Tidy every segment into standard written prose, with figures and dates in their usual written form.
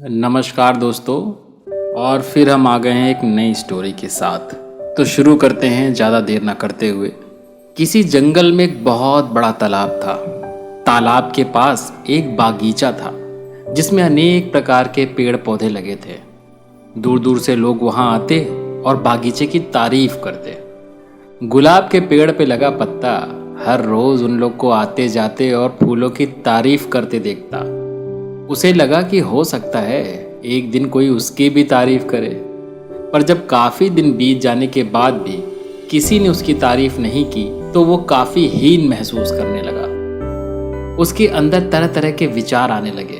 नमस्कार दोस्तों। और फिर हम आ गए हैं एक नई स्टोरी के साथ। तो शुरू करते हैं ज़्यादा देर ना करते हुए। किसी जंगल में एक बहुत बड़ा तालाब था। तालाब के पास एक बागीचा था जिसमें अनेक प्रकार के पेड़ पौधे लगे थे। दूर दूर से लोग वहाँ आते और बागीचे की तारीफ करते। गुलाब के पेड़ पे लगा पत्ता हर रोज उन लोग को आते जाते और फूलों की तारीफ करते देखता। उसे लगा कि हो सकता है एक दिन कोई उसकी भी तारीफ करे। पर जब काफी दिन बीत जाने के बाद भी किसी ने उसकी तारीफ नहीं की तो वो काफी हीन महसूस करने लगा। उसके अंदर तरह तरह के विचार आने लगे।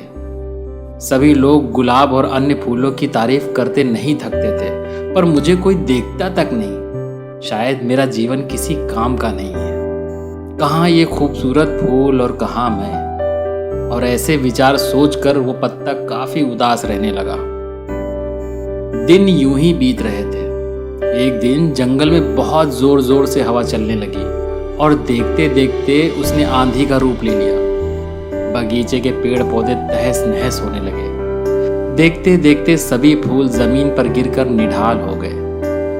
सभी लोग गुलाब और अन्य फूलों की तारीफ करते नहीं थकते थे, पर मुझे कोई देखता तक नहीं। शायद मेरा जीवन किसी काम का नहीं है। कहाँ ये खूबसूरत फूल और कहाँ मैं। और ऐसे विचार सोचकर वो पत्ता काफी उदास रहने लगा। दिन यूं ही बीत रहे थे। एक दिन जंगल में बहुत जोर जोर से हवा चलने लगी और देखते देखते उसने आंधी का रूप ले लिया। बगीचे के पेड़ पौधे तहस नहस होने लगे। देखते देखते सभी फूल जमीन पर गिरकर निढाल हो गए।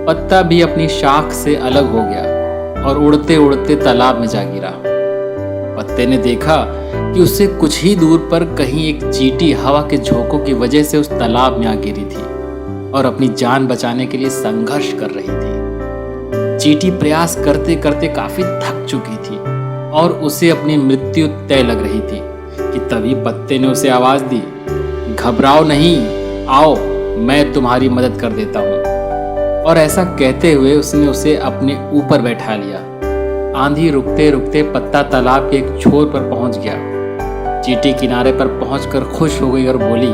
पत्ता भी अपनी शाख से अलग हो गया और उड़ते उड़ते तालाब में जा गिरा। पत्ते ने देखा कि उससे कुछ ही दूर पर कहीं एक चींटी हवा के झोंकों की वजह से उस तालाब में आ गिरी थी और अपनी जान बचाने के लिए संघर्ष कर रही थी। चींटी प्रयास करते करते काफी थक चुकी थी और उसे अपनी मृत्यु तय लग रही थी कि तभी पत्ते ने उसे आवाज दी, घबराओ नहीं, आओ मैं तुम्हारी मदद कर देता हूँ। और ऐसा कहते हुए उसने उसे अपने ऊपर बैठा लिया। आंधी रुकते रुकते पत्ता तालाब के एक छोर पर पहुंच गया। चींटी किनारे पर पहुंचकर खुश हो गई और बोली,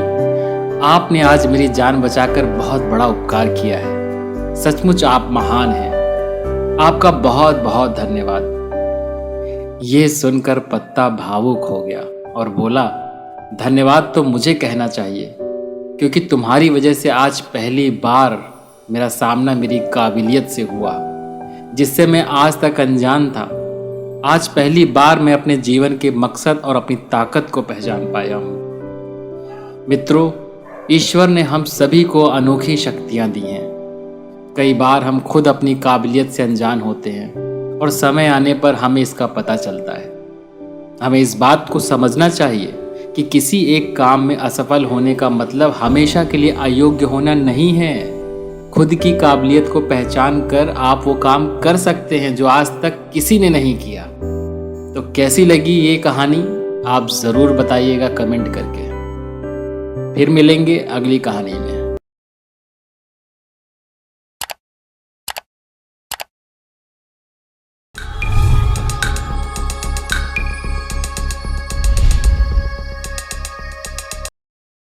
आपने आज मेरी जान बचाकर बहुत बड़ा उपकार किया है। सचमुच आप महान हैं। आपका बहुत बहुत धन्यवाद। ये सुनकर पत्ता भावुक हो गया और बोला, धन्यवाद तो मुझे कहना चाहिए, क्योंकि तुम्हारी वजह से आज पहली बार मेरा सामना मेरी काबिलियत से हुआ, जिससे मैं आज तक अनजान था। आज पहली बार मैं अपने जीवन के मकसद और अपनी ताकत को पहचान पाया हूँ। मित्रों, ईश्वर ने हम सभी को अनोखी शक्तियाँ दी हैं। कई बार हम खुद अपनी काबिलियत से अनजान होते हैं और समय आने पर हमें इसका पता चलता है। हमें इस बात को समझना चाहिए कि किसी एक काम में असफल होने का मतलब हमेशा के लिए अयोग्य होना नहीं है। खुद की काबिलियत को पहचान कर आप वो काम कर सकते हैं जो आज तक किसी ने नहीं किया। तो कैसी लगी ये कहानी आप ज़रूर बताइएगा कमेंट करके। फिर मिलेंगे अगली कहानी में।